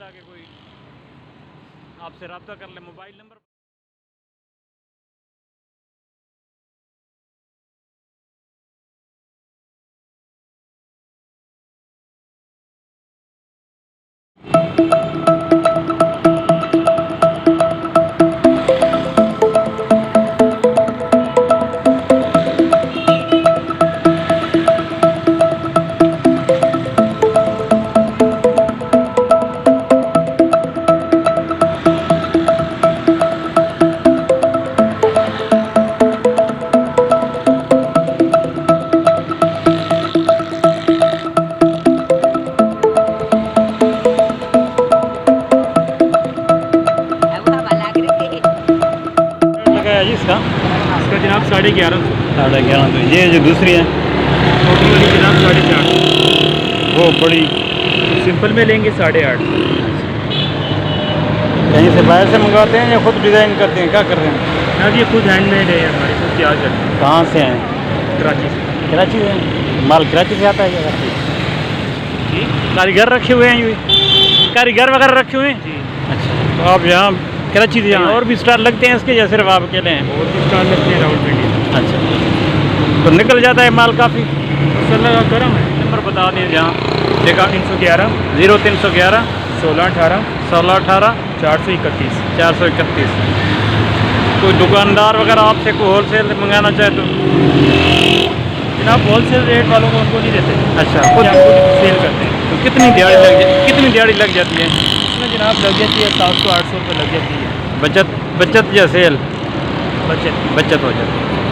ताकि कोई आपसे रब्ता कर ले। मोबाइल नंबर लगाया जी इसका जनाब 1150। 11.5 तो ये जो दूसरी है छोटी वाली जनाब 4.5। वो बड़ी सिंपल में लेंगे 8.5। कहीं से बाहर से मंगवाते हैं या खुद डिज़ाइन करते हैं, क्या कर रहे हैं? जनाब ये खुद हैंडमेड है हमारे, खुद तैयार करते हैं कहाँ से हैं? कराची से। कराची से? माल कराची से आता है क्या? जी कारीगर रखे हुए हैं ये, कारीगर वगैरह रखे हुए हैं? जी। अच्छा, तो आप यहाँ कराची से यहाँ और भी स्टार लगते हैं इसके या सिर्फ आप अकेले हैं? और भी स्टार लगते हैं रावलपिंडी। अच्छा, तो निकल जाता है माल काफ़ी? मसला का करम है। नंबर बता दें जहाँ देखा 311 0311 1618 1618 431। 431। कोई दुकानदार वगैरह आपसे कोई होलसेल मंगाना चाहे तो? जनाब होलसेल रेट वालों को उनको नहीं देते। अच्छा, खुद खुद हम खुद सेल करते हैं। तो कितनी दिहाड़ी लग जाती है? इसमें जनाब लग जाती है 700-800 रुपये लग जाती है। बचत या सेल? बचत बचत हो जाती है।